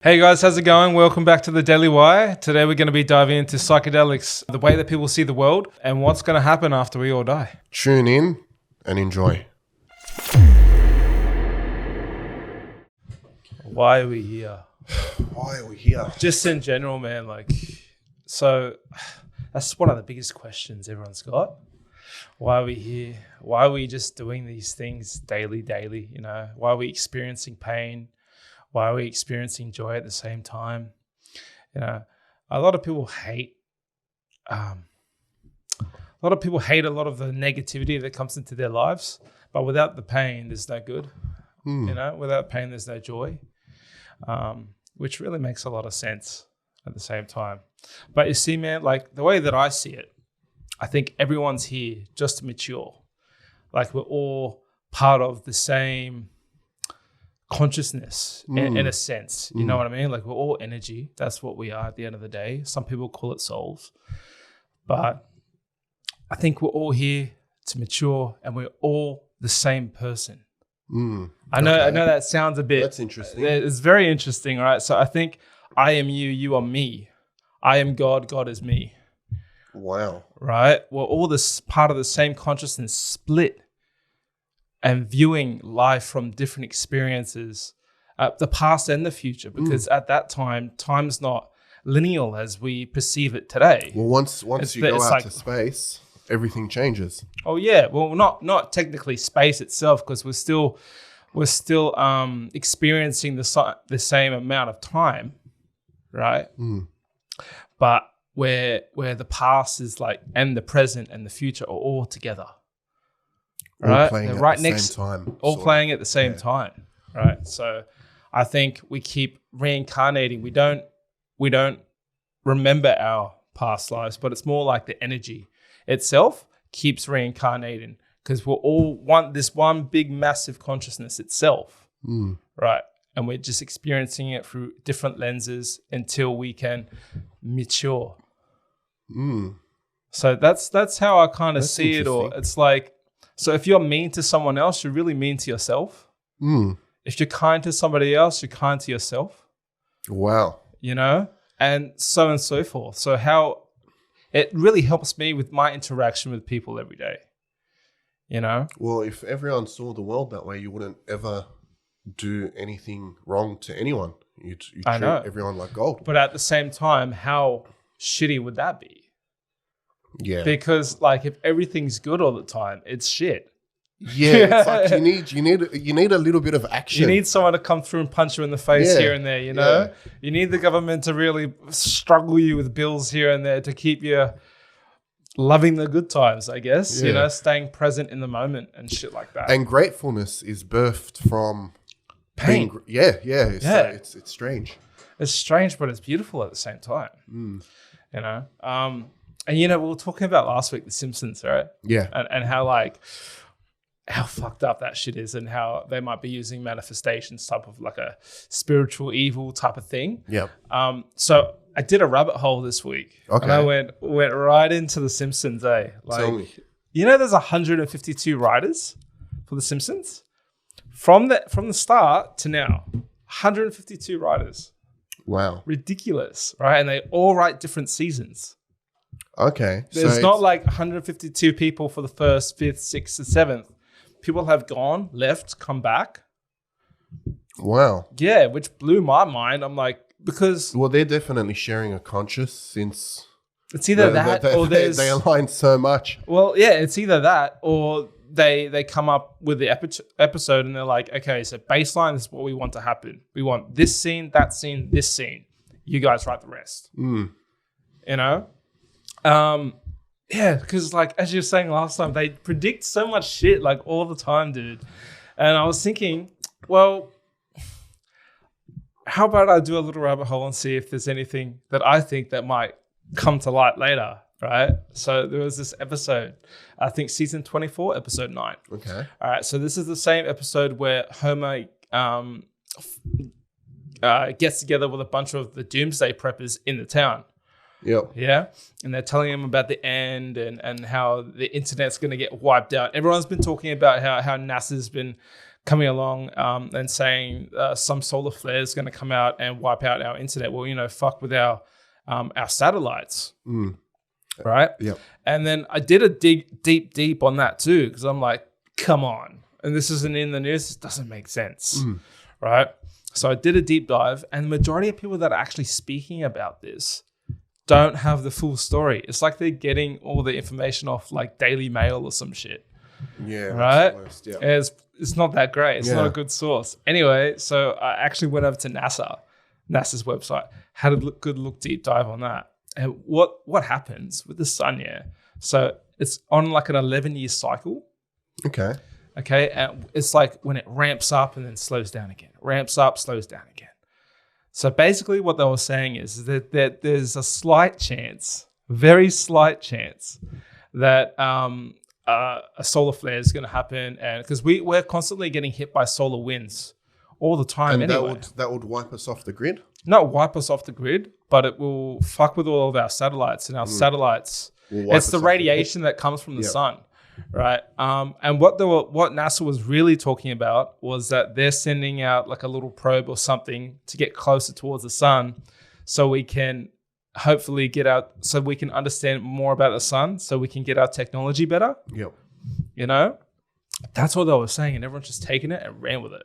Hey guys, how's it going? Welcome back to the Daily Wire. Today we're going to be diving into psychedelics, the way that people see the world, and what's going to happen after we all die. Tune in and enjoy. Why are we here? Why are we here? Just in general, man. So that's one of the biggest questions everyone's got. Why are we here? Why are we just doing these things daily? You know, why are we experiencing pain? Why are we experiencing joy at the same time? You know, a lot of people hate. A lot of people hate a lot of the negativity that comes into their lives, but without the pain, there's no good. You know, without pain, there's no joy, which really makes a lot of sense at the same time. But you see, man, like the way that I see it, I think everyone's here just to mature. Like we're all part of the same consciousness in a sense, you know what I mean? Like we're all energy. That's what we are at the end of the day. Some people call it souls, but I think we're all here to mature, and we're all the same person. I know that sounds a bit. That's interesting. It's very interesting, right? So I think I am you, you are me. I am God, God is me. Wow. Right? We're all this part of the same consciousness, split and viewing life from different experiences, the past and the future, because at that time, time's not linear as we perceive it today. Well, once you go out to space, everything changes. Oh yeah, well not technically space itself, because we're still experiencing the same amount of time, right? But where the past is like, and the present and the future are all together. Right, all playing at the same time. All playing at the same time, right? So, I think we keep reincarnating. We don't remember our past lives, but it's more like the energy itself keeps reincarnating, because we're all this one big massive consciousness itself, right? And we're just experiencing it through different lenses until we can mature. So that's how I kind of see it. Or it's like, so if you're mean to someone else, you're really mean to yourself. If you're kind to somebody else, you're kind to yourself. Wow. You know, and so forth. So how it really helps me with my interaction with people every day. You know? Well, if everyone saw the world that way, you wouldn't ever do anything wrong to anyone. You'd treat everyone like gold. But at the same time, how shitty would that be? Yeah. Because like if everything's good all the time, it's shit. Yeah, it's like you need a little bit of action. You need someone to come through and punch you in the face here and there, you know? Yeah. You need the government to really struggle you with bills here and there to keep you loving the good times, I guess. You know, staying present in the moment and shit like that. And gratefulness is birthed from pain. It's strange. It's strange, but it's beautiful at the same time. You know? And you know, we were talking about last week, The Simpsons, right? Yeah. And how fucked up that shit is, and how they might be using manifestations type of like a spiritual evil type of thing. Yeah. So I did a rabbit hole this week. Okay. And I went right into The Simpsons, eh? Like, tell me. You know, there's 152 writers for The Simpsons. From the start to now, 152 writers. Wow. Ridiculous, right? And they all write different seasons. Okay. There's not like 152 people for the first, fifth, sixth, and seventh. People have gone, left, come back. Wow. Yeah, which blew my mind. I'm like, because... Well, they're definitely sharing a conscious, since... It's either or there's... They align so much. Well, yeah, it's either that or they come up with the episode and they're like, okay, so baseline is what we want to happen. We want this scene, that scene, this scene. You guys write the rest. You know? Yeah, because like as you were saying last time, they predict so much shit like all the time, dude. And I was thinking, well, how about I do a little rabbit hole and see if there's anything that I think that might come to light later, right? So there was this episode, I think season 24, episode 9. Okay. All right, so this is the same episode where Homer gets together with a bunch of the doomsday preppers in the town. Yep. Yeah. And they're telling him about the end and how the internet's going to get wiped out. Everyone's been talking about how NASA's been coming along and saying some solar flare is going to come out and wipe out our internet. Well, fuck with our satellites, right? Yep. And then I did a deep on that too, because I'm like, come on. And this isn't in the news. This doesn't make sense, right? So I did a deep dive, and the majority of people that are actually speaking about this don't have the full story. It's like they're getting all the information off like Daily Mail or some shit. Yeah. Right? That's the worst, yeah. It's not that great. It's not a good source. Anyway, so I actually went over to NASA's website, had a good deep dive on that. And what happens with the sun, so it's on like an 11-year cycle. Okay. And it's like when it ramps up and then slows down again. Ramps up, slows down again. So basically what they were saying is that there's a slight chance, very slight chance, that a solar flare is going to happen, and because we're constantly getting hit by solar winds all the time. And anyway. that would wipe us off the grid? Not wipe us off the grid, but it will fuck with all of our satellites. And our satellites, it's the radiation that comes from the sun, right? And what NASA was really talking about was that they're sending out like a little probe or something to get closer towards the sun, so we can hopefully so we can understand more about the sun, so we can get our technology better. Yep. That's what they were saying, and everyone's just taken it and ran with it,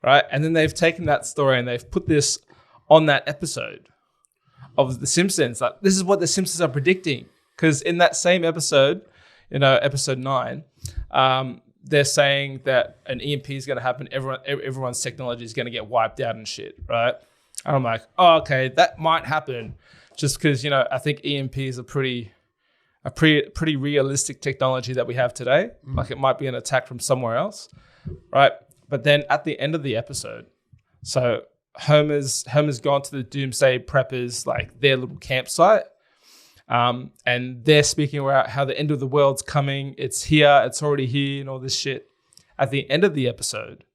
right? And then they've taken that story and they've put this on that episode of The Simpsons. Like, this is what The Simpsons are predicting, because in that same episode, episode 9, they're saying that an EMP is going to happen. Everyone's technology is going to get wiped out and shit, right? And I'm like, oh, okay, that might happen, just because I think EMP is a pretty realistic technology that we have today. Like, it might be an attack from somewhere else, right? But then at the end of the episode, so Homer's gone to the Doomsday Preppers, like their little campsite, and they're speaking about how the end of the world's coming. It's here. It's already here, and all this shit. At the end of the episode,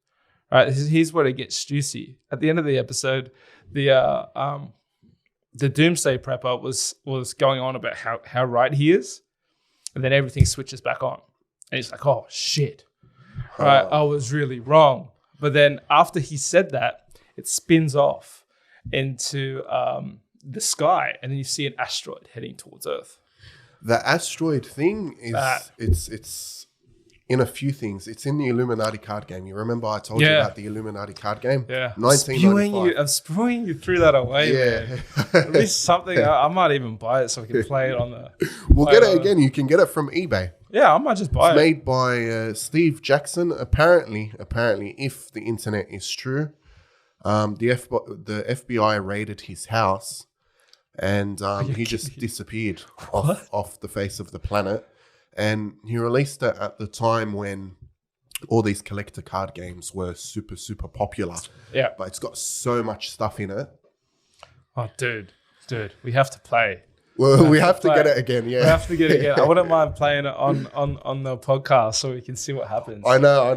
right? Here's where it gets juicy. At the end of the episode, the Doomsday Prepper was going on about how right he is, and then everything switches back on, and he's like, "Oh shit, right? I was really wrong." But then after he said that, it spins off into the sky, and then you see an asteroid heading towards Earth. The asteroid thing is it's in a few things. It's in the Illuminati card game. You remember I told you about the Illuminati card game? Yeah. 1995. I'm spewing you through that away, man. At least something. I might even buy it so I can play it on the... We'll get it again. You can get it from eBay. Yeah, I might just buy it. It's made by Steve Jackson. Apparently, if the internet is true, the FBI raided his house, and he just disappeared off the face of the planet. And he released it at the time when all these collector card games were super, super popular. Yeah. But it's got so much stuff in it. Oh, dude, we have to play. Well, we have to get it again, yeah. We have to get it again. I wouldn't mind playing it on the podcast so we can see what happens. I know.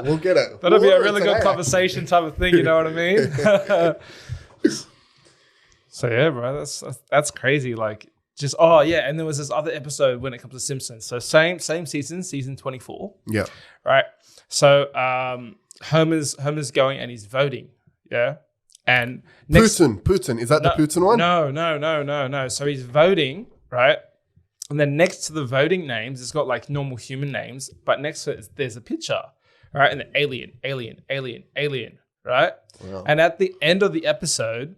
We'll get it. That'll be a really good conversation type of thing, you know what I mean? So yeah, bro, that's crazy. Like, just, and there was this other episode when it comes to Simpsons. So same season 24. Yeah. Right. So Homer's going and he's voting. Yeah. And Putin. Is that the Putin one? No. So he's voting, right? And then next to the voting names, it's got like normal human names, but next to it, there's a picture, right? And the alien, right? Wow. And at the end of the episode,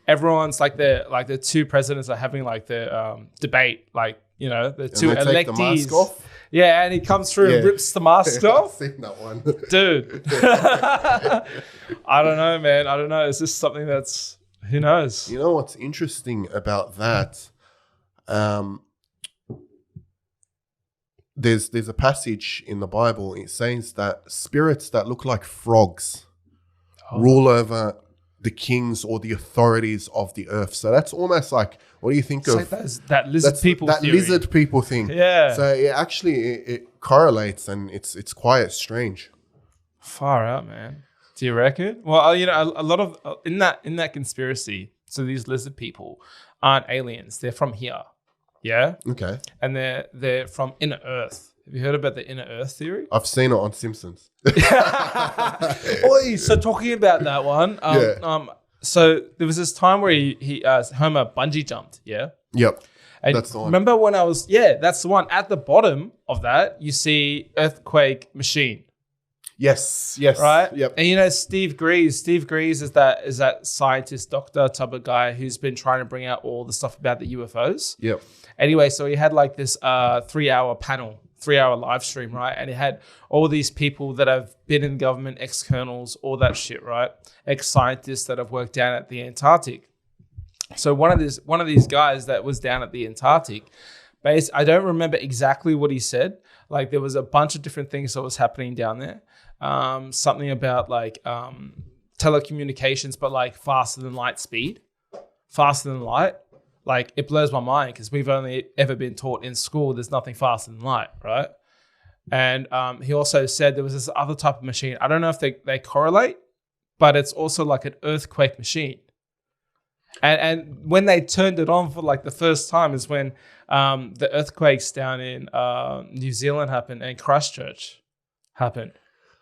everyone's like the two presidents are having like their debate, like, the two electees. Take the mask off? Yeah, and he comes through and rips the mask off. I've seen that one. Dude. I don't know, man. I don't know. Is this something that's, who knows? You know what's interesting about that? There's a passage in the Bible. It says that spirits that look like frogs rule over the kings or the authorities of the earth. So that's almost like, what do you think of that lizard people that theory. Lizard people thing? Yeah. So it correlates, and it's quite strange. Far out, man. Do you reckon? Well, a lot of in that conspiracy. So these lizard people aren't aliens. They're from here. Yeah. Okay. And they're from inner Earth. Have you heard about the inner Earth theory? I've seen it on Simpsons. Oi, so talking about that one, so there was this time where Homer bungee jumped, yeah? Yep. And That's the one. remember when that's the one. At the bottom of that, you see earthquake machine. Yes. Right? Yep. And Steve Greaves. Steve Greaves is that scientist, doctor type of guy who's been trying to bring out all the stuff about the UFOs. Yep. Anyway, so he had like this 3-hour panel, 3-hour live stream, right? And he had all these people that have been in government, ex-colonels, all that shit, right? Ex-scientists that have worked down at the Antarctic. So one of these guys that was down at the Antarctic, I don't remember exactly what he said. Like there was a bunch of different things that was happening down there. Something about like telecommunications, but like faster than light speed, faster than light. Like it blows my mind because we've only ever been taught in school there's nothing faster than light, right? And he also said there was this other type of machine. I don't know if they correlate, but it's also like an earthquake machine. And when they turned it on for like the first time is when the earthquakes down in New Zealand happened and Christchurch happened.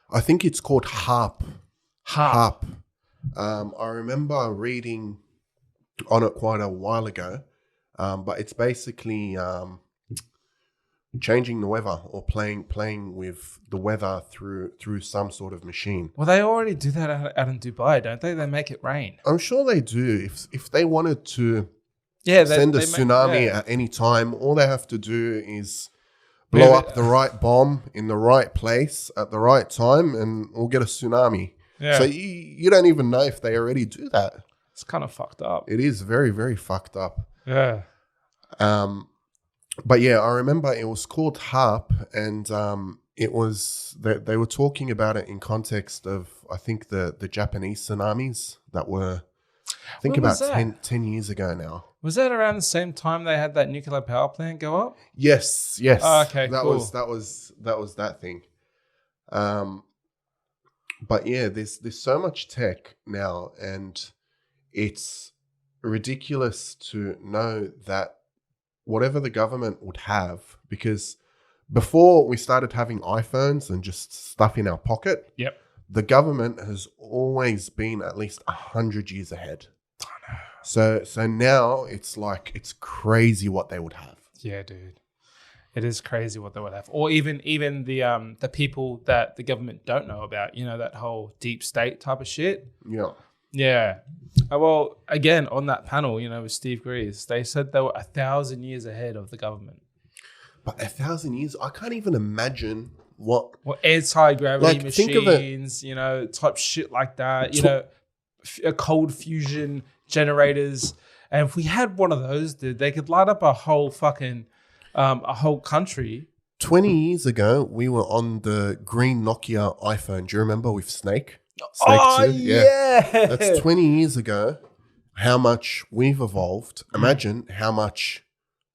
I think it's called HARP. HARP. I remember reading on it quite a while ago, but it's basically changing the weather or playing with the weather through some sort of machine. Well, they already do that out in Dubai, don't they? They make it rain. I'm sure they do. If they wanted to send a tsunami at any time, all they have to do is blow up the right bomb in the right place at the right time and we'll get a tsunami. Yeah. So you don't even know if they already do that. It's kind of fucked up. It is very, very fucked up. Yeah. But yeah, I remember it was called HARP, and it was they were talking about it in context of I think the Japanese tsunamis that were about 10 years ago now. Was that around the same time they had that nuclear power plant go up? Yes. Oh, okay, that cool. was that thing. But yeah, there's so much tech now, and it's ridiculous to know that whatever the government would have, because before we started having iPhones and just stuff in our pocket, yep, the government has always been at least 100 years ahead. I know. So now it's crazy what they would have. Yeah, dude. It is crazy what they would have. Or even the people that the government don't know about, that whole deep state type of shit. Yeah. Yeah. Well, again, on that panel, with Steve Greaves, they said they were 1,000 years ahead of the government. But 1,000 years? I can't even imagine what anti-gravity machines, type shit like that, cold fusion generators. And if we had one of those, dude, they could light up a whole fucking, a whole country. 20 years ago, we were on the green Nokia iPhone. Do you remember with Snake? Yeah. That's 20 years ago. How much we've evolved. Imagine how much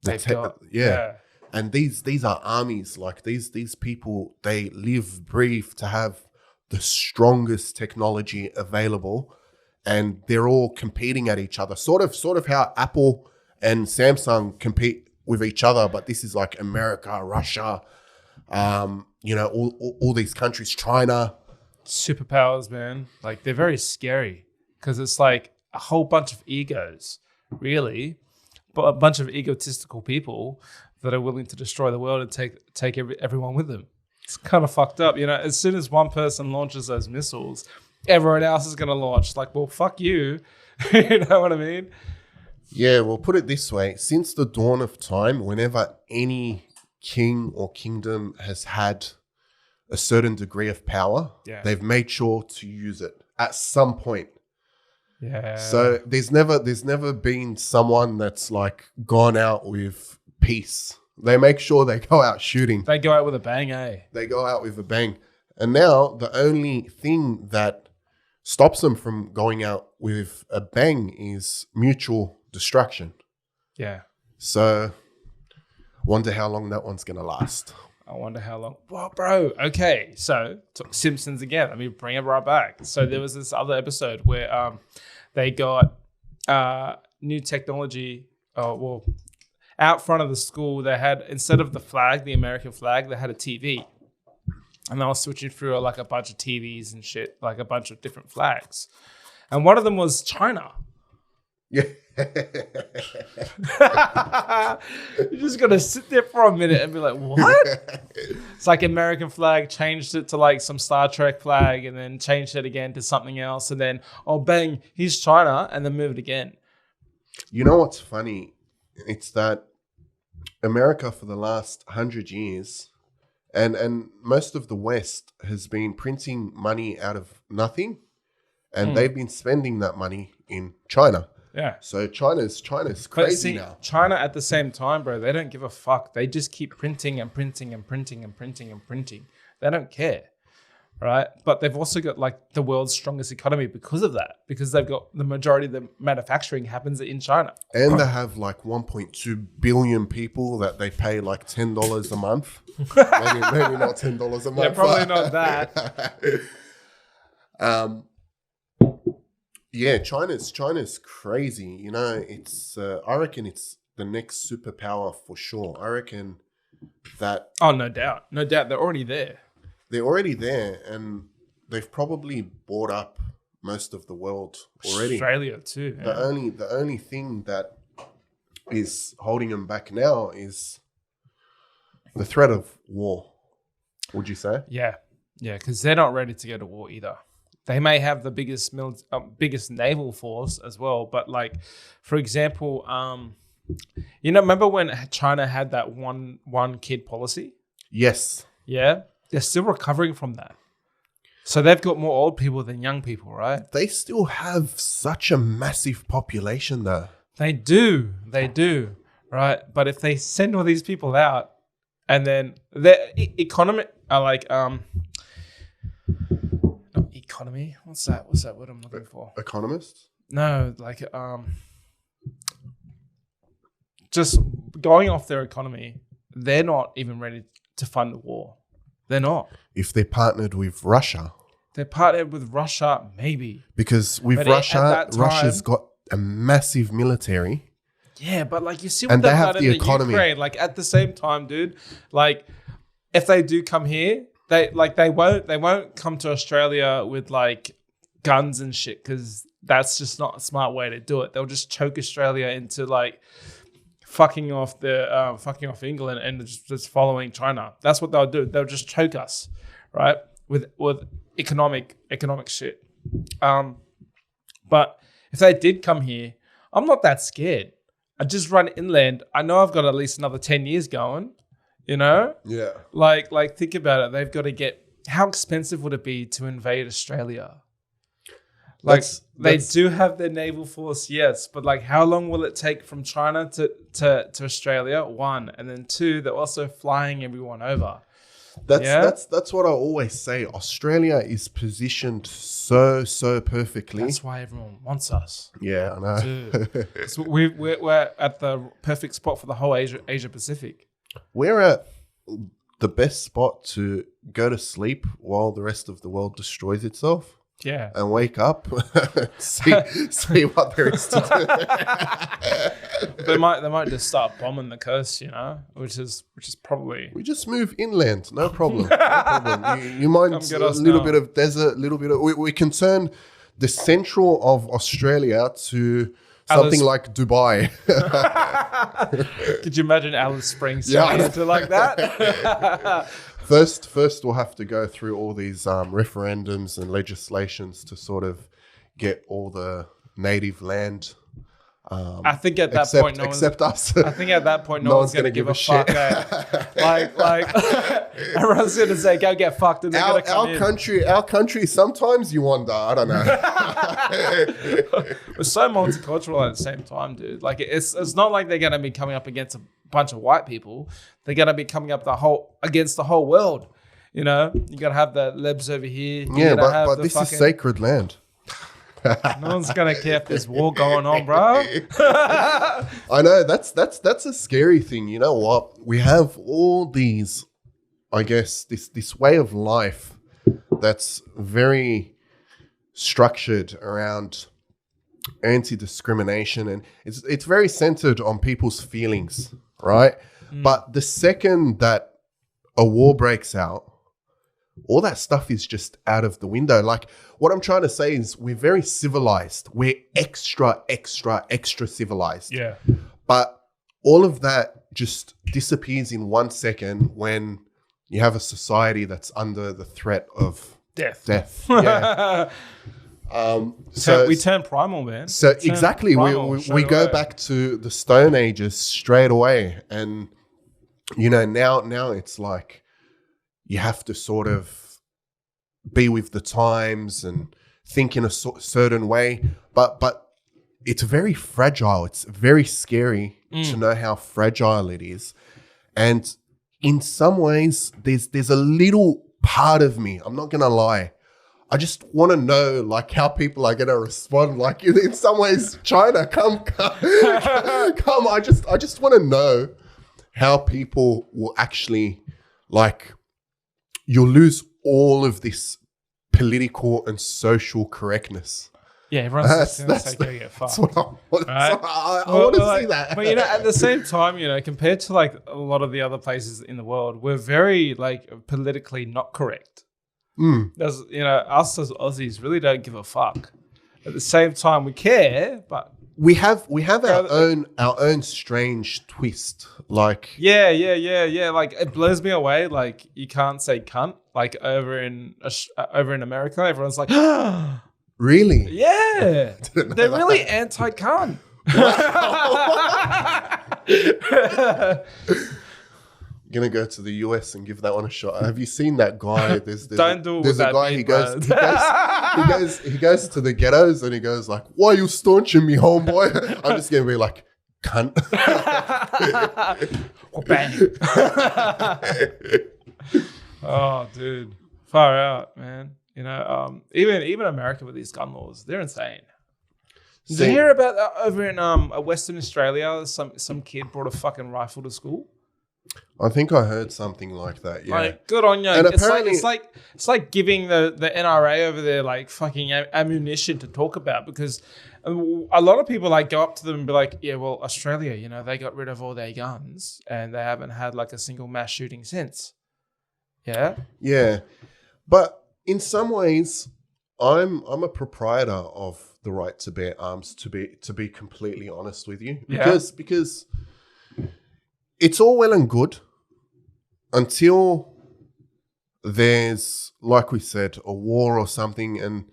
they've got. Yeah. And these are armies. Like these people, they live, breathe to have the strongest technology available, and they're all competing at each other. Sort of how Apple and Samsung compete with each other, but this is like America, Russia, all these countries, China. Superpowers, man. Like they're very scary because it's like a whole bunch of egos, really, but a bunch of egotistical people that are willing to destroy the world and take everyone with them. It's kind of fucked up, As soon as one person launches those missiles, everyone else is going to launch. Like, well, fuck you. You know what I mean? Yeah. Well, put it this way: since the dawn of time, whenever any king or kingdom has had a certain degree of power, they've made sure to use it at some point. Yeah. So there's never been someone that's like gone out with peace. They make sure they go out shooting. They go out with a bang, eh? They go out with a bang. And now the only thing that stops them from going out with a bang is mutual destruction. Yeah. So wonder how long that one's going to last. I wonder how long. Well, bro, okay. So Simpsons again. Let me bring it right back. So there was this other episode where they got new technology. out front of the school, they had, instead of the flag, the American flag, they had a TV. And they were switching through like a bunch of TVs and shit, like a bunch of different flags. And one of them was China. Yeah. You're just gonna sit there for a minute and be like, what? It's like American flag, changed it to like some Star Trek flag, and then changed it again to something else, and then oh bang, here's China, and then moved again. You know what's funny? It's that America for the last 100 years and most of the West has been printing money out of nothing, and they've been spending that money in China. Yeah. So China's crazy now. China at the same time, bro, they don't give a fuck. They just keep printing and printing and printing and printing and printing. They don't care, right? But they've also got like the world's strongest economy because of that, because they've got the majority of the manufacturing happens in China. And they have like 1.2 billion people that they pay like $10 a month. maybe not $10 a month. Yeah, probably not that. Yeah, China's crazy. You know, it's I reckon it's the next superpower for sure. I reckon that. Oh, no doubt, they're already there. They're already there, and they've probably bought up most of the world already. Australia too. Yeah. The only thing that is holding them back now is the threat of war. Would you say? Yeah, because they're not ready to go to war either. They may have the biggest naval force as well, but like, for example, remember when China had that one kid policy? Yes. Yeah, they're still recovering from that. So they've got more old people than young people, right? They still have such a massive population, though. They do, right? But if they send all these people out, and then their economy are like economy. What's that word I'm looking for? Economists? No, like just going off their economy, they're not even ready to fund the war. They're not. If they're partnered with Russia. They're partnered with Russia, maybe. Because with Russia, Russia's got a massive military. Yeah, but like you see what and they they've have done the in economy. Ukraine. Like at the same time, dude, like if they do come here, they won't come to Australia with like guns and shit, because that's just not a smart way to do it. They'll just choke Australia into like fucking off England and just following China. That's what they'll do. They'll just choke us, right? With economic shit. But if they did come here, I'm not that scared. I just run inland. I know I've got at least another 10 years going. You know? Yeah. Like think about it. They've got to get, how expensive would it be to invade Australia? Like they do have their naval force, yes, but like how long will it take from China to Australia? One, and then two, they're also flying everyone over. That's what I always say. Australia is positioned so perfectly. That's why everyone wants us. Yeah, I know. Dude. So we're at the perfect spot for the whole Asia Pacific. We're at the best spot to go to sleep while the rest of the world destroys itself. Yeah. And wake up, see what there is to do. They might just start bombing the coast, you know, which is probably. We just move inland, no problem. No problem. You mind a little bit of desert, little bit of. We can turn the central of Australia to something like Dubai. Could you imagine Alice Springs turning into like that? First, we'll have to go through all these referendums and legislations to sort of get all the native land. I think at that point, us. I think at that point, no one's going to give a fuck. Like everyone's going to say, "Go get fucked," and they're going to come in. Our country. Sometimes you wonder. I don't know. We're so multicultural at the same time, dude. Like it's not like they're going to be coming up against a bunch of white people. They're going to be coming up against the whole world. You know, you got to have the lebs over here. Yeah, but this is sacred land. No one's gonna care if there's war going on, bro. I know that's a scary thing. You know what? We have all these, I guess, this way of life that's very structured around anti-discrimination, and it's very centered on people's feelings. right? But the second that a war breaks out, all that stuff is just out of the window. Like, what I'm trying to say is we're very civilized. We're extra civilized. Yeah. But all of that just disappears in 1 second when you have a society that's under the threat of Death. Yeah. So we turn primal, man. So exactly, we go back to the Stone Ages straight away, and now it's like you have to sort of be with the times and think in a certain way, but it's very fragile. It's very scary to know how fragile it is, and in some ways, there's a little part of me. I'm not gonna lie. I just want to know, like, how people are going to respond. Like, in some ways, China, come. I just want to know how people will actually, like, you'll lose all of this political and social correctness. Yeah, everyone's going to say, go get fucked. That's what I want. Right? I want to see that. But, at the same time, compared to, like, a lot of the other places in the world, we're very, like, politically not correct. Us as Aussies really don't give a fuck. At the same time, we care, but we have our own strange twist. Like like it blows me away. Like you can't say cunt. Like over in America, everyone's like, really? Yeah, they're really anti-cunt. Gonna go to the US and give that one a shot. Have you seen that guy? There's Don't do it there's with a guy. that He goes to the ghettos and he goes like, "Why are you staunching me, homeboy?" I'm just gonna be like, "Cunt." Bang. Oh, dude, far out, man. Even America with these gun laws, they're insane. Did you hear about that over in Western Australia? Some kid brought a fucking rifle to school. I think I heard something like that. Yeah, like, good on you. And it's apparently, it's like giving the NRA over there like fucking ammunition to talk about, because a lot of people like go up to them and be like, yeah, well, Australia, they got rid of all their guns and they haven't had like a single mass shooting since. Yeah. Yeah, but in some ways, I'm a proprietor of the right to bear arms. To be completely honest with you, because it's all well and good until there's, like we said, a war or something, and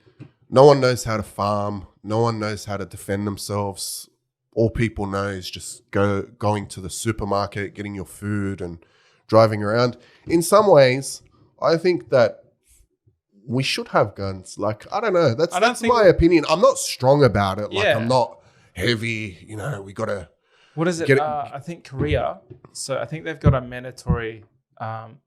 no one knows how to farm, no one knows how to defend themselves. All people know is just going to the supermarket, getting your food and driving around. In some ways, I think that we should have guns. Like, I don't know. That's my opinion. I'm not strong about it. Like, I'm not heavy. We got to... What is it? I think Korea. So I think they've got a mandatory amount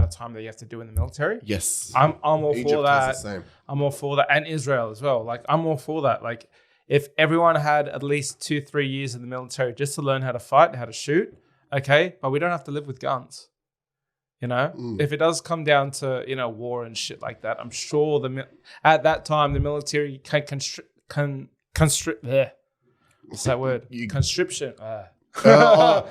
of time that you have to do in the military. Yes. I'm all Egypt for that. has the same. I'm all for that. And Israel as well. Like, I'm all for that. Like, if everyone had at least 2-3 years in the military just to learn how to fight, how to shoot, okay, but we don't have to live with guns. If it does come down to, war and shit like that, I'm sure at that time the military can constrict. What's that word? Conscription. I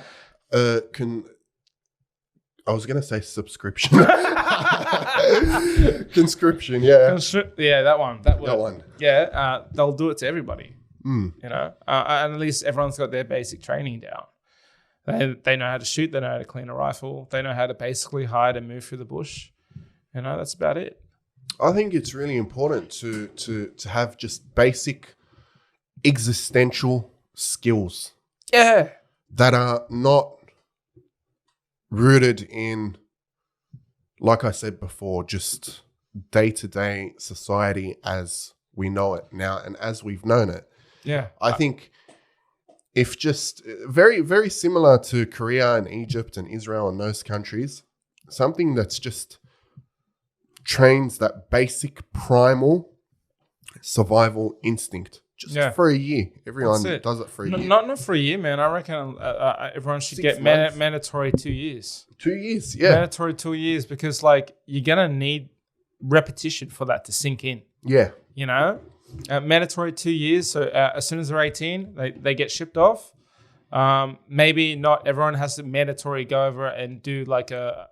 was going to say subscription. Conscription, yeah. That one. That word. That one. Yeah, they'll do it to everybody. And at least everyone's got their basic training down. They know how to shoot. They know how to clean a rifle. They know how to basically hide and move through the bush. That's about it. I think it's really important to have just basic existential skills. Yeah. That are not rooted in, like I said before, just day-to-day society as we know it now and as we've known it. Yeah. I think if just very, very similar to Korea and Egypt and Israel and those countries, something that's just trains that basic primal survival instinct just for a year. Everyone does it for a year. Not for a year, man. I reckon everyone should 6 get months. mandatory 2 years. 2 years, yeah. Mandatory 2 years, because like you're going to need repetition for that to sink in. Yeah. Mandatory 2 years. So as soon as they're 18, they get shipped off. Maybe not everyone has to mandatory go over and do like a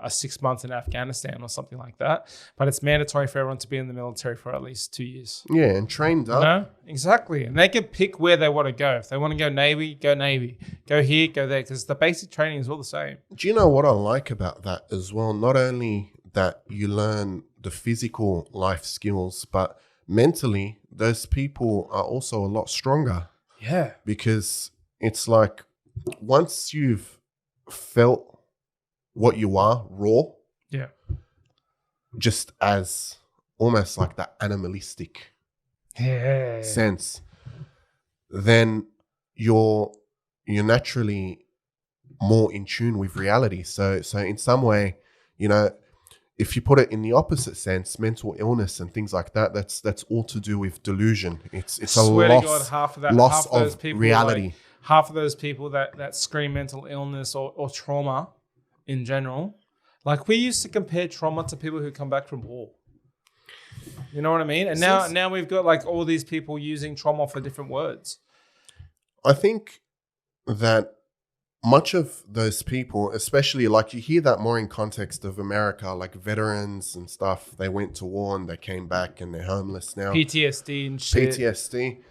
6 months in Afghanistan or something like that, but it's mandatory for everyone to be in the military for at least 2 years. Yeah, and trained up. No, exactly. And they can pick where they want to go. If they want to go Navy, go Navy. Go here, go there, because the basic training is all the same. Do you know what I like about that as well? Not only that you learn the physical life skills, but mentally, those people are also a lot stronger. Yeah. Because it's like once you've felt what you are raw, yeah, just as almost like that animalistic sense, then you're naturally more in tune with reality. So in some way, you know, if you put it in the opposite sense, mental illness and things like that, that's all to do with delusion. It's a loss of reality. Like, half of those people that scream mental illness or trauma in general, like we used to compare trauma to people who come back from war. You know what I mean? And now we've got like all these people using trauma for different words. I think that much of those people, especially like you hear that more in context of America, like veterans and stuff, they went to war and they came back and they're homeless now. PTSD and shit. PTSD.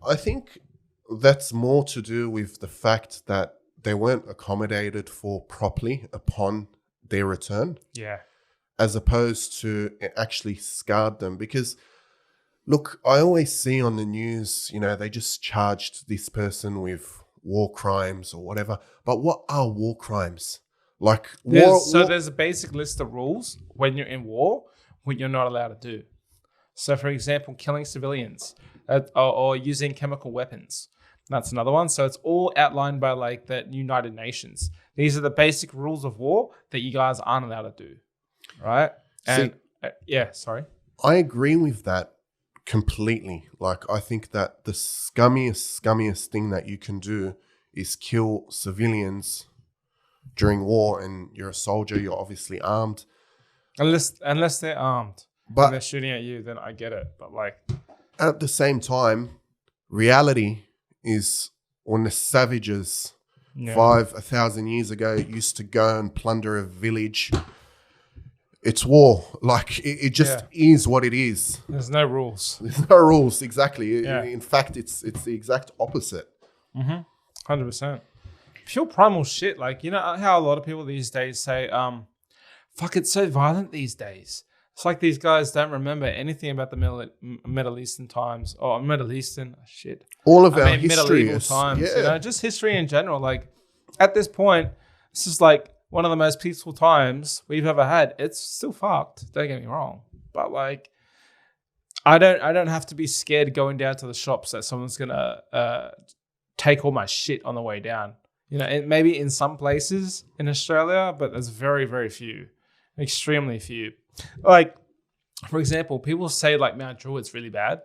I think that's more to do with the fact that they weren't accommodated for properly upon their return. Yeah. As opposed to it actually scarred them. Because, look, I always see on the news, you know, they just charged this person with war crimes or whatever. But what are war crimes? Like, there's a basic list of rules when you're in war, what you're not allowed to do. So, for example, killing civilians or using chemical weapons. That's another one. So it's all outlined by like the United Nations. These are the basic rules of war that you guys aren't allowed to do. Right? And sorry. I agree with that completely. Like, I think that the scummiest thing that you can do is kill civilians during war, and you're a soldier, you're obviously armed. Unless they're armed. But and they're shooting at you, then I get it. But like at the same time, reality is when the savages 1,000 years ago used to go and plunder a village. It's war. Like it just is what it is. There's no rules. There's no rules. Exactly. Yeah. In fact, it's the exact opposite. 100%. Pure primal shit. Like, you know how a lot of people these days say, fuck, it's so violent these days. It's like these guys don't remember anything about the Middle Eastern times or Middle Eastern shit. All of our history medieval times, you know, just history in general. Like at this point, this is like one of the most peaceful times we've ever had. It's still fucked. Don't get me wrong, but like, I don't have to be scared going down to the shops that someone's gonna take all my shit on the way down. You know, maybe in some places in Australia, but there's very, very few, extremely few. Like, for example, people say like Mount Druitt's really bad.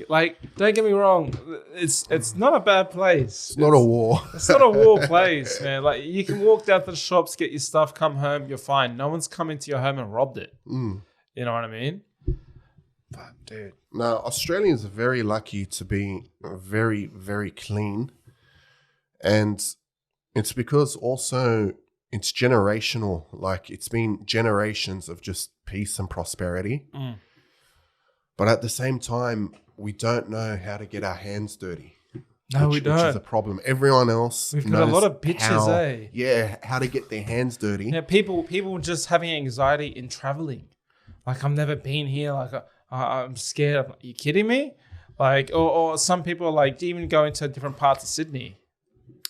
Like, don't get me wrong, it's not a bad place. It's not a war. It's not a war place, man. Like, you can walk down to the shops, get your stuff, come home, you're fine. No one's come into your home and robbed it. You know what I mean? But, dude. Now, Australians are very lucky to be very, very clean. And it's because also it's generational. Like, it's been generations of just peace and prosperity. But at the same time, we don't know how to get our hands dirty. No, we don't. Which is a problem. Everyone else We've got a lot of bitches, eh? Yeah, how to get their hands dirty. Yeah, people just having anxiety in traveling. Like, I've never been here. Like, I'm scared. Are you kidding me? Like, or some people are like even going to different parts of Sydney.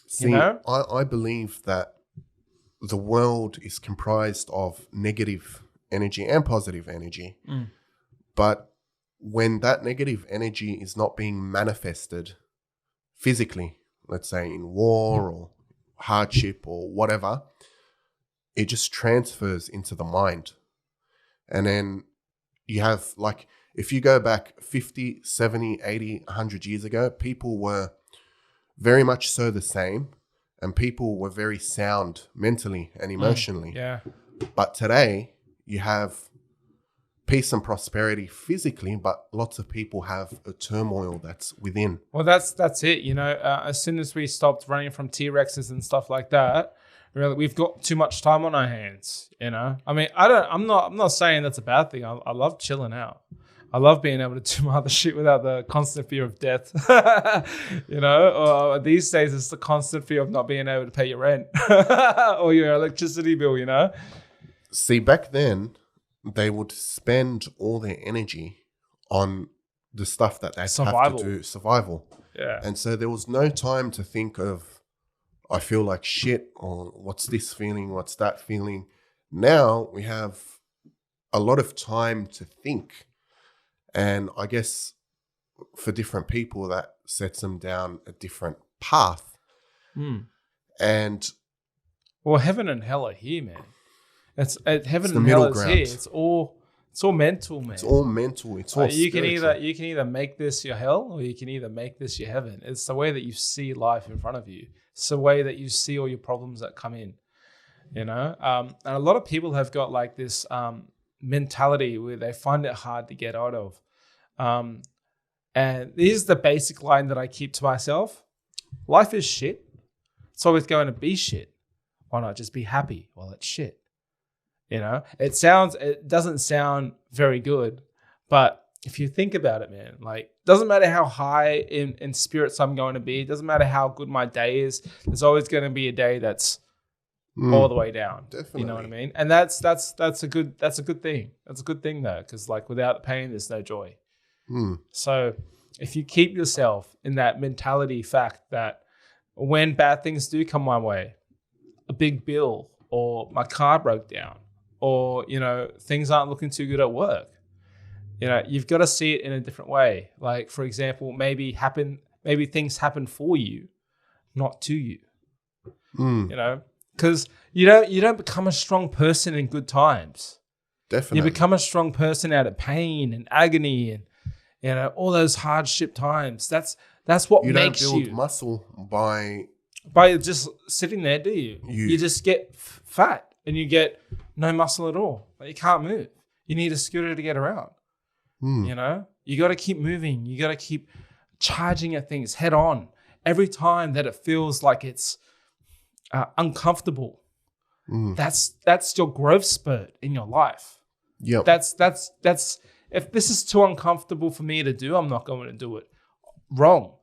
See, you know? I believe that the world is comprised of negative energy and positive energy. But when that negative energy is not being manifested physically, let's say in war or hardship or whatever, it just transfers into the mind. And then you have, like, if you go back 50, 70, 80, 100 years ago, people were very much so the same, and people were very sound mentally and emotionally. Yeah. But today, you have peace and prosperity physically, but lots of people have a turmoil that's within. Well, that's it. You know, as soon as we stopped running from T-Rexes and stuff like that, really, we've got too much time on our hands. You know, I mean, I'm not saying that's a bad thing. I love chilling out. I love being able to do my other shit without the constant fear of death. You know, or these days it's the constant fear of not being able to pay your rent or your electricity bill. You know. See, back then, they would spend all their energy on the stuff that they'd have to do, survival. Yeah. And so there was no time to think of, I feel like shit, or what's this feeling, what's that feeling. Now we have a lot of time to think. And I guess for different people, that sets them down a different path. And well, heaven and hell are here, man. Heaven the and hell middle is ground. here. It's all mental, man. It's all mental. It's all you spiritual. can either make this your hell or you can either make this your heaven. It's the way that you see life in front of you. It's the way that you see all your problems that come in. You know, and a lot of people have got like this mentality where they find it hard to get out of. And here's the basic line that I keep to myself: life is shit. It's always going to be shit. Why not just be happy while it's shit? You know, it doesn't sound very good, but if you think about it, man, like, doesn't matter how high in spirits I'm going to be, it doesn't matter how good my day is, there's always going to be a day that's all the way down. Definitely. You know what I mean? And that's a good thing. That's a good thing though, because like without pain, there's no joy. So if you keep yourself in that mentality fact that when bad things do come my way, a big bill or my car broke down, or, you know, things aren't looking too good at work, you know, you've got to see it in a different way. Like, for example, maybe things happen for you, not to you. You know, because you don't become a strong person in good times. Definitely. You become a strong person out of pain and agony and, you know, all those hardship times. That's what makes you. You don't build muscle by just sitting there, do you? You just get fat and you get no muscle at all. Like, you can't move. You need a scooter to get around. You know, you got to keep moving. You got to keep charging at things head on. Every time that it feels like it's uncomfortable, that's your growth spurt in your life. Yeah. That's if this is too uncomfortable for me to do, I'm not going to do it. Wrong.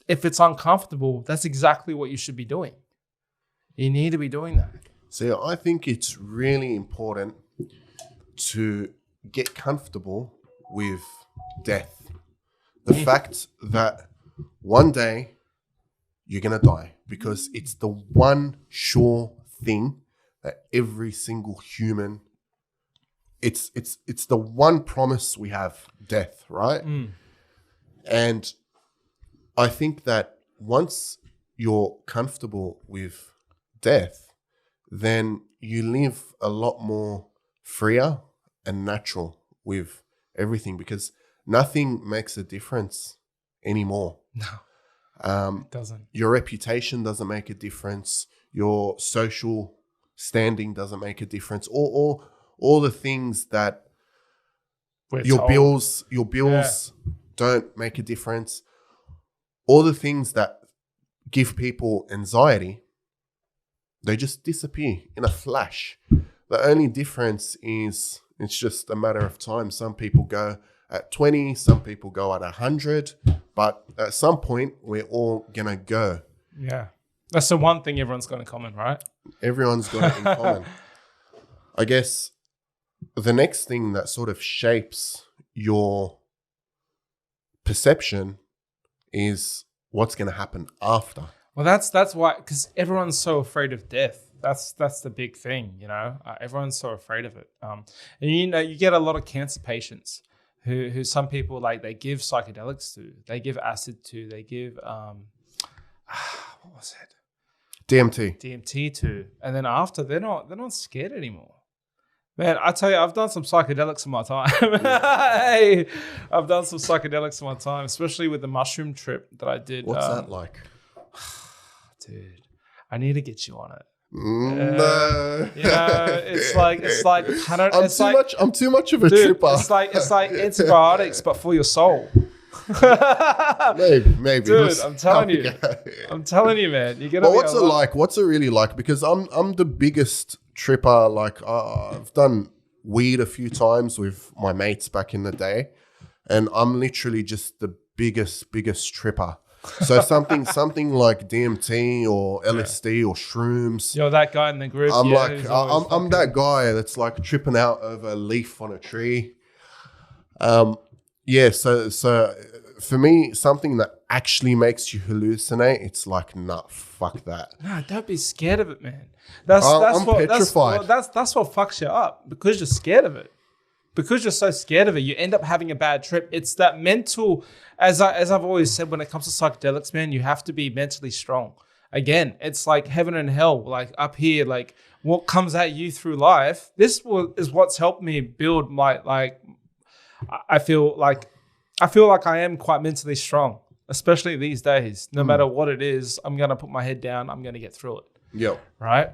If it's uncomfortable, that's exactly what you should be doing. You need to be doing that. So I think it's really important to get comfortable with death. The fact that one day you're going to die, because it's the one sure thing that every single human, it's the one promise we have, death, right? And I think that once you're comfortable with death, then you live a lot more freer and natural with everything, because nothing makes a difference anymore. No, it doesn't. Your reputation doesn't make a difference. Your social standing doesn't make a difference. All the things that your bills don't make a difference. All the things that give people anxiety, they just disappear in a flash. The only difference is it's just a matter of time. Some people go at 20, some people go at 100, but at some point we're all going to go. Yeah. That's the one thing everyone's got in common, right? Everyone's got it in common. I guess the next thing that sort of shapes your perception is what's going to happen after. Well, that's why, because everyone's so afraid of death. That's the big thing, you know. Everyone's so afraid of it. And you know, you get a lot of cancer patients who some people, like, they give psychedelics to, they give acid to, they give what was it? DMT to, and then after they're not scared anymore. Man, I tell you, I've done some psychedelics in my time. Hey, I've done some psychedelics in my time, especially with the mushroom trip that I did. What's that like? Dude, I need to get you on it. No. It's like I'm too much of a dude, tripper. It's like antibiotics, but for your soul. Maybe. Dude, I'm telling you, man. You're gonna. But what's it like? What's it really like? Because I'm the biggest tripper. Like I've done weed a few times with my mates back in the day, and I'm literally just the biggest tripper. So something like DMT or LSD or shrooms. You're that guy in the group. I'm I'm that guy that's like tripping out over a leaf on a tree. So for me, something that actually makes you hallucinate, it's like, nah, fuck that. No, don't be scared of it, man. I'm petrified. That's what fucks you up, because you're scared of it. Because you're so scared of it, you end up having a bad trip. It's that mental, as I've always said, when it comes to psychedelics, man, you have to be mentally strong. Again, it's like heaven and hell, like up here, like what comes at you through life. This is what's helped me build my, like, I feel like I am quite mentally strong, especially these days. No matter what it is, I'm going to put my head down. I'm going to get through it. Yeah. Right?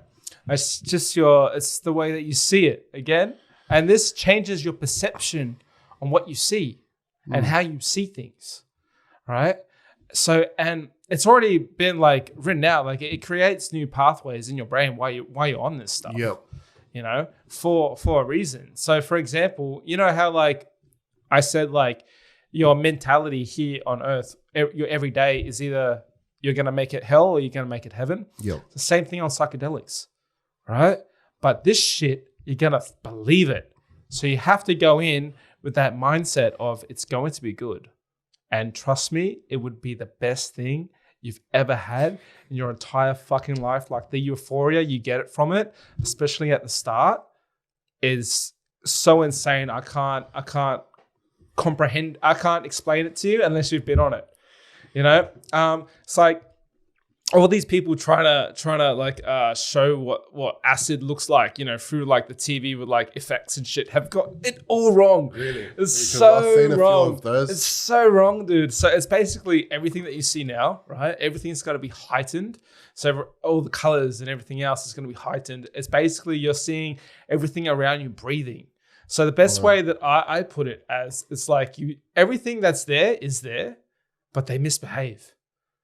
It's just it's the way that you see it again. And this changes your perception on what you see and how you see things, right? So, and it's already been like written out, like it creates new pathways in your brain while you're on this stuff, for a reason. So, for example, you know how like I said, like your mentality here on Earth, your every day is either you're going to make it hell or you're going to make it heaven. Yeah. The same thing on psychedelics, right? But this shit, you're going to believe it. So you have to go in with that mindset of it's going to be good. And trust me, it would be the best thing you've ever had in your entire fucking life. Like the euphoria you get it from it, especially at the start, is so insane. I can't comprehend. I can't explain it to you unless you've been on it. It's like all these people trying to like show what acid looks like, through like the TV with like effects and shit, have got it all wrong. Really? It's so wrong. Those. It's so wrong, dude. So it's basically everything that you see now, right? Everything's got to be heightened. So all the colors and everything else is going to be heightened. It's basically you're seeing everything around you breathing. So the best way that I put it as, it's like everything that's there is there, but they misbehave.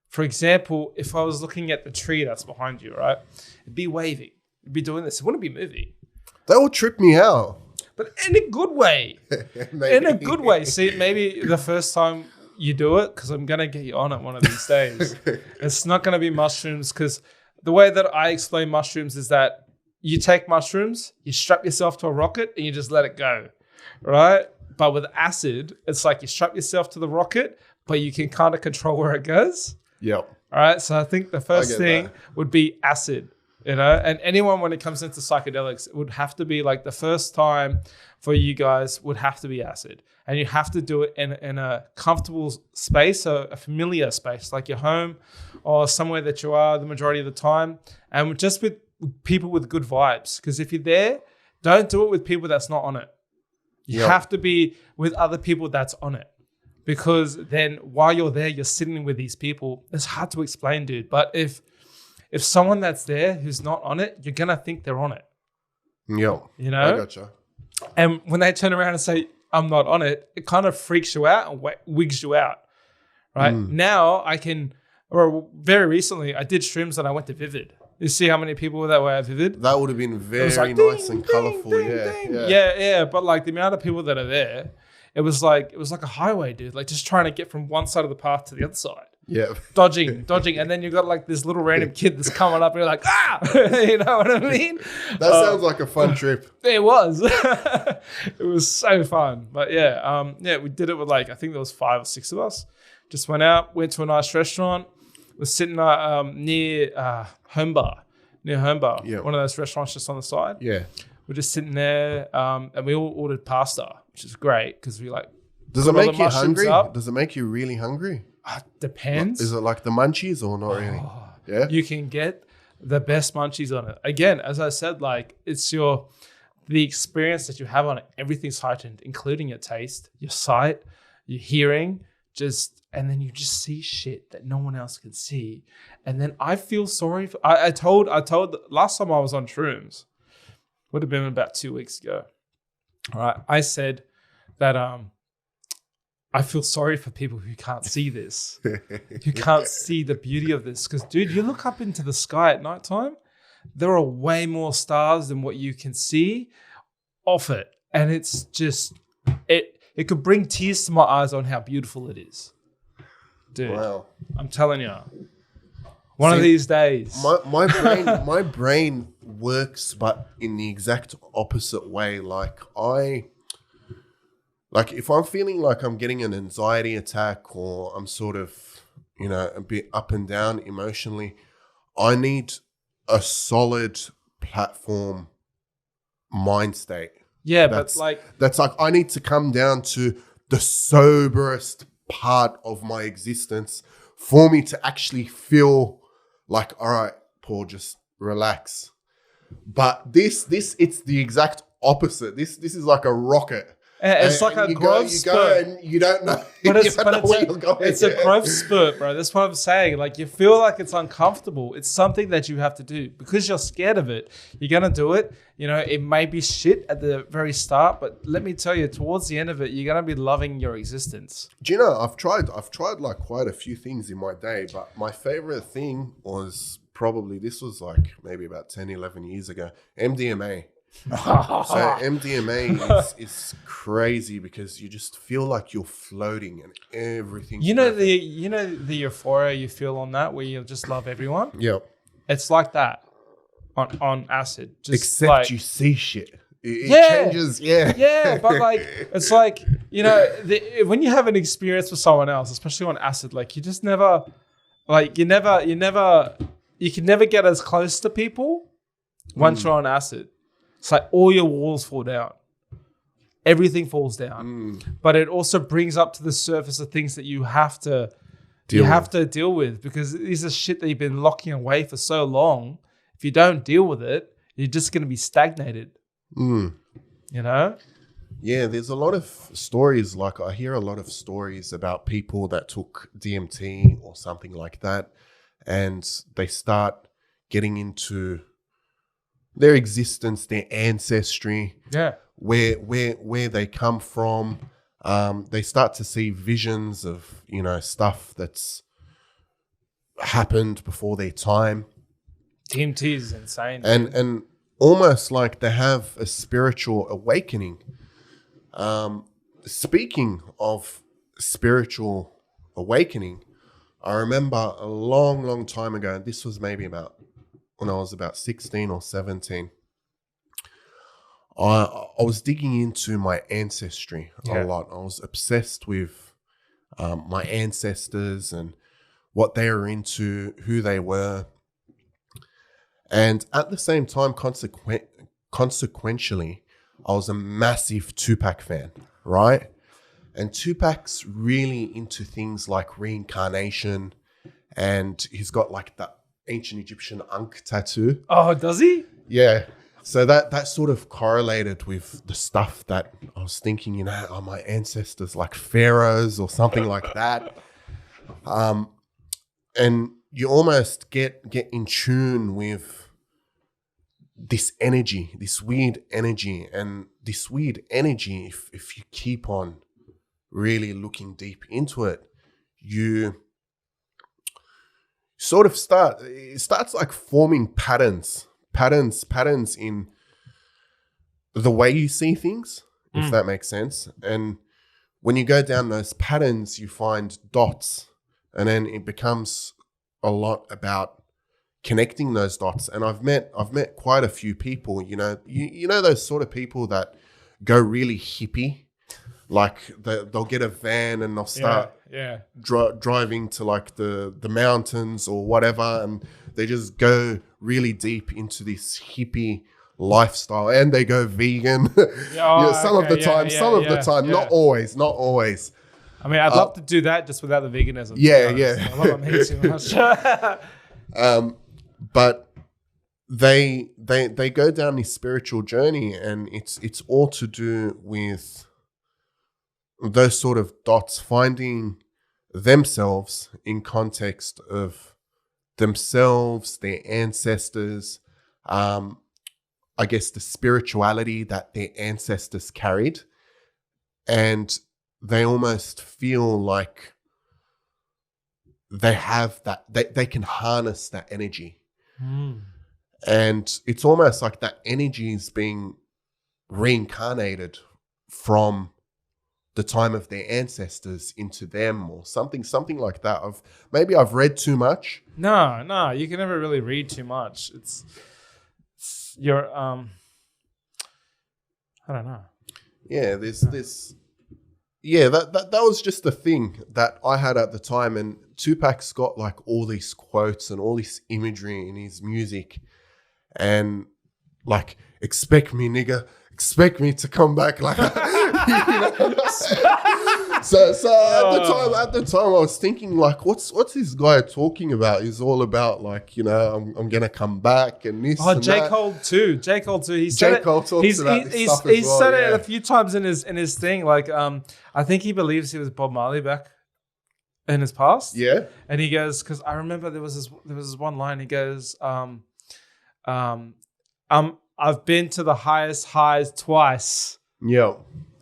For example, if I was looking at the tree that's behind you, right, it'd be waving, it'd be doing this. It wouldn't be moving. That will trip me out. But in a good way. In a good way. See, maybe the first time you do it, because I'm going to get you on it one of these days. It's not going to be mushrooms, because the way that I explain mushrooms is that you take mushrooms, you strap yourself to a rocket, and you just let it go, right? But with acid, it's like you strap yourself to the rocket, but you can kind of control where it goes. Yep. All right. So I think the first thing would be acid, and anyone when it comes into psychedelics, it would have to be like the first time for you guys would have to be acid, and you have to do it in a comfortable space, a familiar space, like your home or somewhere that you are the majority of the time, and just with people with good vibes. Because if you're there, don't do it with people that's not on it. You have to be with other people that's on it. Because then while you're there, you're sitting with these people. It's hard to explain, dude. But if someone that's there who's not on it, you're going to think they're on it. Yeah. I gotcha. And when they turn around and say, I'm not on it, it kind of freaks you out and wigs you out. Right? Now very recently, I did shrooms and I went to Vivid. You see how many people that were at Vivid? That would have been very like, nice and colorful. Yeah. But like the amount of people that are there, it was like a highway, dude. Like just trying to get from one side of the path to the other side. Yeah. Dodging. And then you got like this little random kid that's coming up and you're like, ah! You know what I mean? That sounds like a fun trip. It was. It was so fun. But we did it with like, I think there was 5 or 6 of us. Just went out, went to a nice restaurant, was sitting near Home Bar. Yeah. One of those restaurants just on the side. Yeah. We're just sitting there and we all ordered pasta, which is great because we like. Does it make you hungry? Does it make you really hungry? Depends. Is it like the munchies or not really? Yeah. You can get the best munchies on it. Again, as I said, like it's the experience that you have on it. Everything's heightened, including your taste, your sight, your hearing, just and then you just see shit that no one else can see. And then I feel sorry for, I told last time I was on shrooms, would have been about 2 weeks ago. All right. I said that I feel sorry for people who can't see this, who can't see the beauty of this. Because, dude, you look up into the sky at nighttime, there are way more stars than what you can see off it. And it's just, it could bring tears to my eyes on how beautiful it is. Dude, wow. I'm telling you. One of these days. My brain works, but in the exact opposite way. Like if I'm feeling like I'm getting an anxiety attack or I'm sort of, a bit up and down emotionally, I need a solid platform mind state. Yeah, that's like I need to come down to the soberest part of my existence for me to actually feel like, all right, Paul, just relax. But this it's the exact opposite. This is like a rocket. It's like a growth spurt. You go and you don't know. But it's a growth spurt, bro. That's what I'm saying. Like, you feel like it's uncomfortable. It's something that you have to do because you're scared of it. You're gonna do it. It may be shit at the very start, but let me tell you, towards the end of it, you're gonna be loving your existence. Do you know? I've tried like quite a few things in my day, but my favorite thing was probably, this was like maybe about 10, 11 years ago, MDMA. So MDMA is crazy because you just feel like you're floating and everything. The euphoria you feel on that, where you just love everyone. Yeah, it's like that on acid. Just except like, you see shit. It changes. Yeah, but like it's like when you have an experience with someone else, especially on acid, like you just never, like you can never get as close to people once you're on acid. It's like all your walls fall down. Everything falls down. But it also brings up to the surface the things that you have to deal with, because these are shit that you've been locking away for so long. If you don't deal with it, you're just going to be stagnated. Yeah, there's a lot of stories. Like, I hear a lot of stories about people that took DMT or something like that, and they start getting into their existence, their ancestry, where they come from. They start to see visions of, stuff that's happened before their time. DMT is insane. And almost like they have a spiritual awakening. Speaking of spiritual awakening, I remember a long, long time ago, and this was maybe about when I was about 16 or 17, I was digging into my ancestry a lot. I was obsessed with my ancestors and what they were into, who they were. And at the same time, consequentially, I was a massive Tupac fan, right? And Tupac's really into things like reincarnation, and he's got like that ancient Egyptian Ankh tattoo. Oh, does he? Yeah. So that sort of correlated with the stuff that I was thinking, are my ancestors like pharaohs or something like that? And you almost get in tune with this energy, this weird energy. And this weird energy, if you keep on really looking deep into it, you sort of starts like forming patterns in the way you see things, if that makes sense. And when you go down those patterns, you find dots, and then it becomes a lot about connecting those dots. And I've met quite a few people, you know those sort of people that go really hippie. Like they'll get a van and they'll start driving to like the mountains or whatever, and they just go really deep into this hippie lifestyle, and they go vegan. Some of the time, not always. I mean, I'd love to do that just without the veganism. I love meat too much. But they go down this spiritual journey, and it's all to do with those sort of dots, finding themselves in context of themselves, their ancestors, I guess the spirituality that their ancestors carried, and they almost feel like they have that, they can harness that energy. And it's almost like that energy is being reincarnated from the time of their ancestors into them, or something like that. Maybe I've read too much. No, you can never really read too much. It's you're I don't know. Yeah, that was just the thing that I had at the time, and Tupac's got like all these quotes and all this imagery in his music, and like, expect me, nigga, expect me to come back, like, you know? So at the time I was thinking, like, what's this guy talking about? He's all about, like, you know, I'm gonna come back and this. Oh, and J. that. Cole too. J. Cole too. He said J. Cole talks about this stuff as He's well, said yeah. it a few times in his thing. Like, I think he believes he was Bob Marley back in his past. Yeah. And he goes, because I remember there was this one line. He goes, I've been to the highest highs twice. Yeah.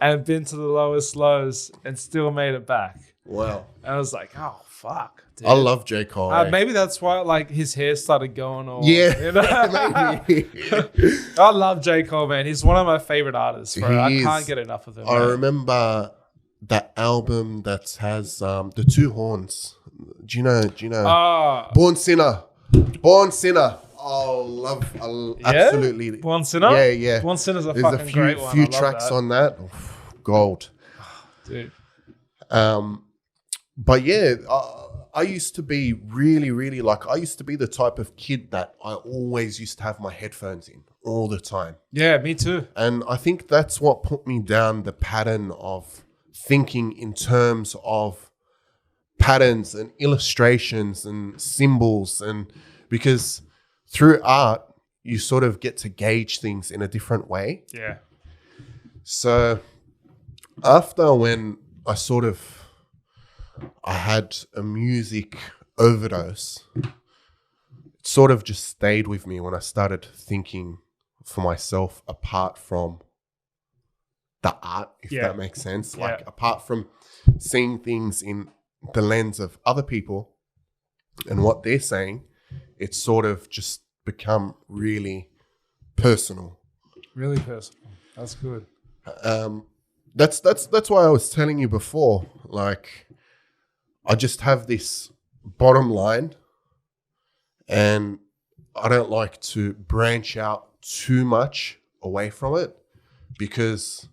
And been to the lowest lows and still made it back. Wow. And I was like, oh fuck, dude. I love J. Cole. Maybe that's why, like, his hair started going all. Yeah. You know? Maybe. I love J. Cole, man. He's one of my favorite artists, bro. I can't get enough of him. I man. remember that album that has the two horns. Do you know? Born Sinner. Absolutely. Born Sinner? Yeah. Born Sinner's a There's fucking great one. few I love tracks that. on that. Gold. Dude. But yeah, I used to be really, like, I used to be the type of kid that I always used to have my headphones in all the time. Yeah, me too. And I think that's what put me down the pattern of thinking in terms of patterns and illustrations and symbols, and because through art, you sort of get to gauge things in a different way. Yeah. So after when I had a music overdose, it sort of just stayed with me when I started thinking for myself apart from the art, if that makes sense. Like, apart from seeing things in the lens of other people and what they're saying, it's sort of just become really personal. Really personal. That's good. That's why I was telling you before, like, I just have this bottom line, and I don't like to branch out too much away from it, because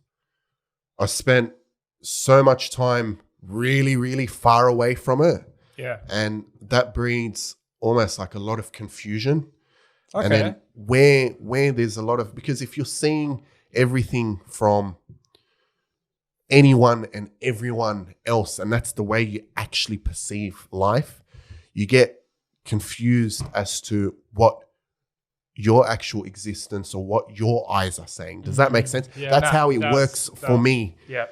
I spent so much time really far away from it. Yeah. And that breeds almost like a lot of confusion. Okay. And then where there's a lot of, because if you're seeing everything from anyone and everyone else, and that's the way you actually perceive life, you get confused as to what your actual existence or what your eyes are saying. Does that make sense? Yeah, that's how it works for me. Yeah.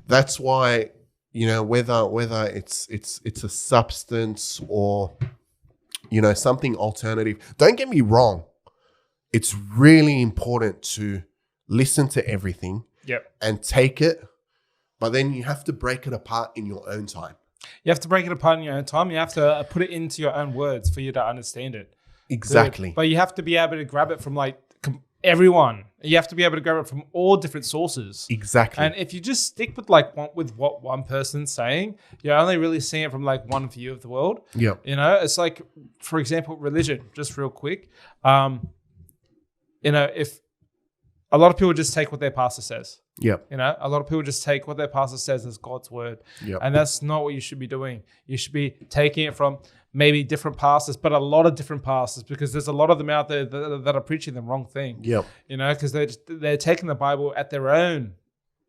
That's why, you know, whether it's a substance or, you know, something alternative. Don't get me wrong. It's really important to listen to everything and take it, but then you have to break it apart in your own time. You have to break it apart in your own time. You have to put it into your own words for you to understand it. Exactly. Good. But you have to be able to grab it from, like, everyone. You have to be able to grab it from all different sources. Exactly. And if you just stick with, like, what one person's saying, you're only really seeing it from, like, one view of the world. Yeah. You know, it's like, for example, religion, just real quick. You know, if a lot of people just take what their pastor says. Yeah. You know, a lot of people just take what their pastor says as God's word. Yeah. And that's not what you should be doing. You should be taking it from maybe different pastors, but a lot of different pastors, because there's a lot of them out there that are preaching the wrong thing. Yeah. You know, because they're taking the Bible at their own,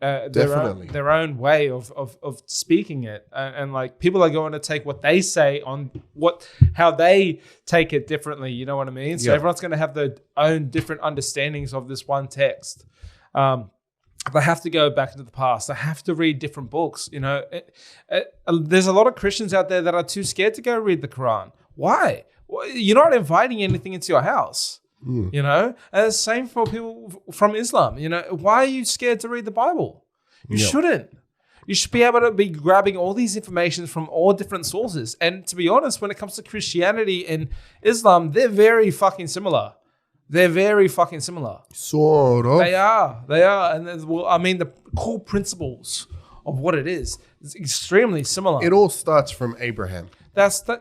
Definitely. their own way of speaking it, and like, people are going to take what they say on how they take it differently. You know what I mean? So everyone's going to have their own different understandings of this one text. They have to go back into the past. They have to read different books. You know, there's a lot of Christians out there that are too scared to go read the Quran. Why? Well, you're not inviting anything into your house. You know, and the same for people from Islam. You know, why are you scared to read the Bible? You shouldn't. You should be able to be grabbing all these information from all different sources. And to be honest, when it comes to Christianity and Islam, they're very fucking similar. They're very fucking similar. Sort of. They are. And the core principles of what it is extremely similar. It all starts from Abraham.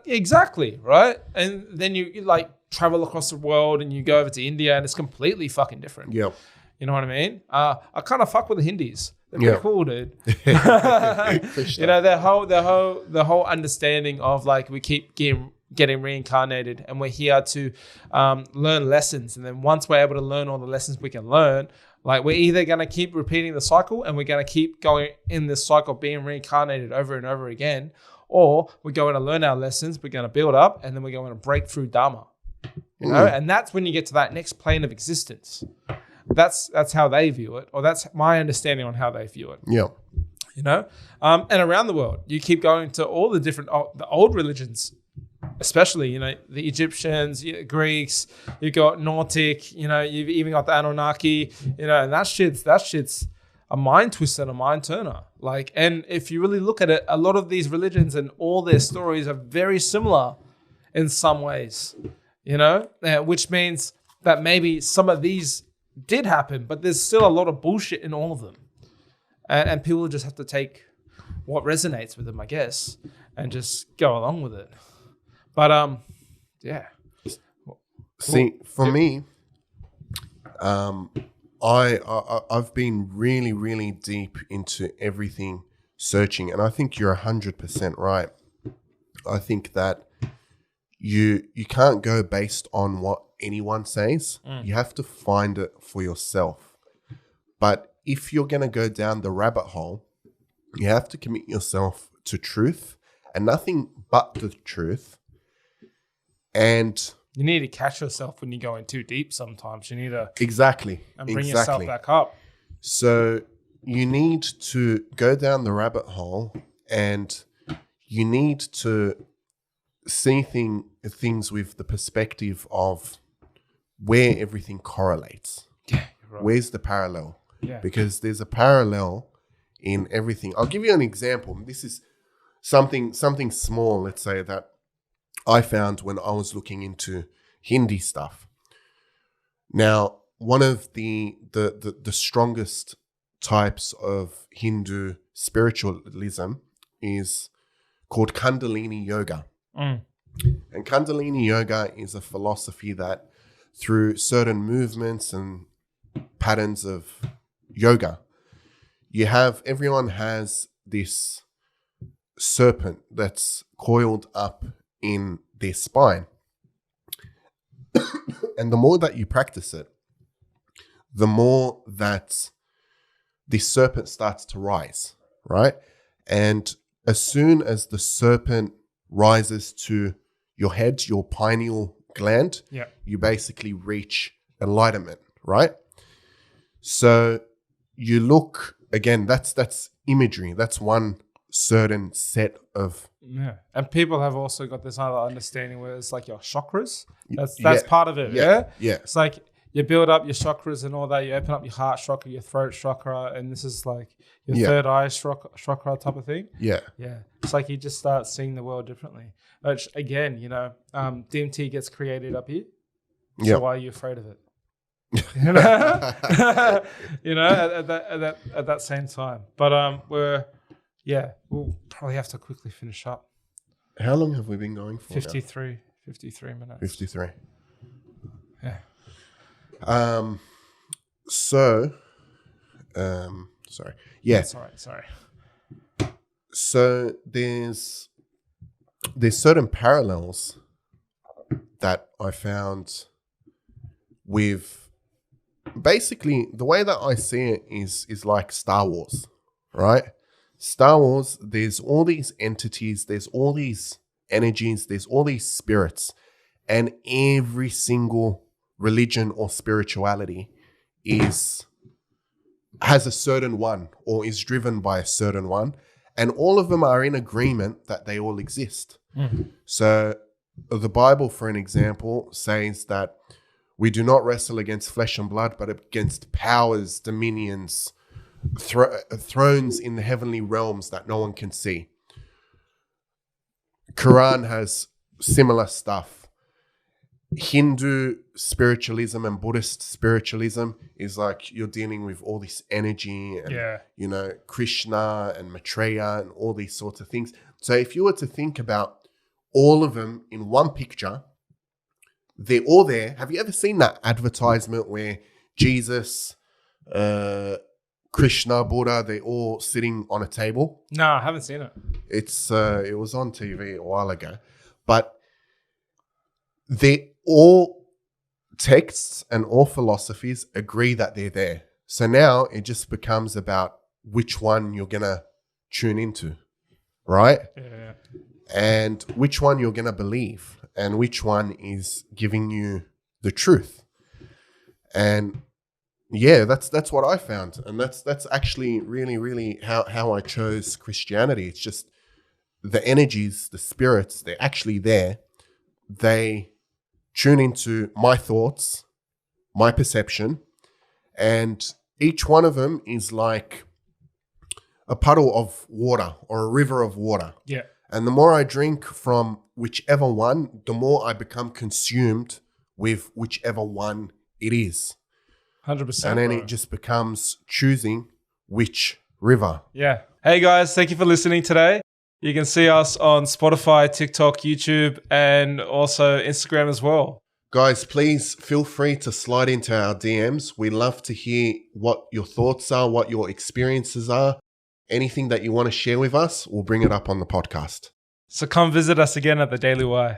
Exactly, right? And then you like travel across the world and you go over to India and it's completely fucking different. Yep. You know what I mean? I kind of fuck with the Hindis. They're pretty cool, dude. You know, the whole understanding of like we keep getting reincarnated and we're here to learn lessons. And then once we're able to learn all the lessons we can learn, like we're either going to keep repeating the cycle and we're going to keep going in this cycle of being reincarnated over and over again, or we're going to learn our lessons, we're going to build up, and then we're going to break through Dharma. You know, and that's when you get to that next plane of existence. That's how they view it, or that's my understanding on how they view it. Yeah. You know, and around the world, you keep going to all the different the old religions, especially, you know, the Egyptians, Greeks. You got Nordic. You know, you've even got the Anunnaki. You know, and that shit's a mind twister and a mind turner. Like, and if you really look at it, a lot of these religions and all their stories are very similar in some ways. You know, which means that maybe some of these did happen, but there's still a lot of bullshit in all of them. And people just have to take what resonates with them, I guess, and just go along with it. But, yeah. See, for me, I've been really, really deep into everything searching, and I think you're 100% right. I think that you can't go based on what anyone says. You have to find it for yourself. But if you're going to go down the rabbit hole, you have to commit yourself to truth and nothing but the truth. And you need to catch yourself when you're going too deep sometimes. You need to bring yourself back up. So you need to go down the rabbit hole and you need to see things with the perspective of where everything correlates. Yeah, you're right. Where's the parallel? Yeah. Because there's a parallel in everything. I'll give you an example. This is something small, let's say, that I found when I was looking into Hindi stuff. Now, one of the strongest types of Hindu spiritualism is called Kundalini Yoga. And Kundalini Yoga is a philosophy that through certain movements and patterns of yoga, everyone has this serpent that's coiled up in their spine. And the more that you practice it, the more that this serpent starts to rise, right? And as soon as the serpent rises to your head, your pineal gland, you basically reach enlightenment, right? So you look, again, that's imagery. That's one certain set of... Yeah. And people have also got this other understanding where it's like your chakras. That's part of it, yeah? It's like you build up your chakras and all that. You open up your heart chakra, your throat chakra, and this is like your third eye chakra type of thing. Yeah. It's like you just start seeing the world differently. Which, again, you know, DMT gets created up here. So why are you afraid of it? You know, at that same time. But we'll probably have to quickly finish up. How long have we been going for? 53 minutes. 53. Yeah. Sorry. Yeah. That's all right. Sorry. So there's certain parallels that I found with basically the way that I see it is like Star Wars, right? Star Wars, there's all these entities, there's all these energies, there's all these spirits, and every single religion or spirituality is has a certain one or is driven by a certain one. And all of them are in agreement that they all exist. So the Bible, for an example, says that we do not wrestle against flesh and blood, but against powers, dominions, thrones in the heavenly realms that no one can see. Quran has similar stuff. Hindu spiritualism and Buddhist spiritualism is like you're dealing with all this energy and, you know, Krishna and Maitreya and all these sorts of things. So if you were to think about all of them in one picture, they're all there. Have you ever seen that advertisement where Jesus, Krishna, Buddha, they're all sitting on a table? No, I haven't seen it. It was on TV a while ago. But they all texts and all philosophies agree that they're there. So now it just becomes about which one you're going to tune into, right? Yeah. And which one you're going to believe and which one is giving you the truth. And yeah, that's what I found. And that's actually really, really how I chose Christianity. It's just the energies, the spirits, they're actually there. They tune into my thoughts, my perception, and each one of them is like a puddle of water or a river of water. Yeah. And the more I drink from whichever one, the more I become consumed with whichever one it is. 100%. And then it just becomes choosing which river. Yeah. Hey guys, thank you for listening today. You can see us on Spotify, TikTok, YouTube, and also Instagram as well. Guys, please feel free to slide into our DMs. We love to hear what your thoughts are, what your experiences are. Anything that you want to share with us, we'll bring it up on the podcast. So come visit us again at the Daily Y.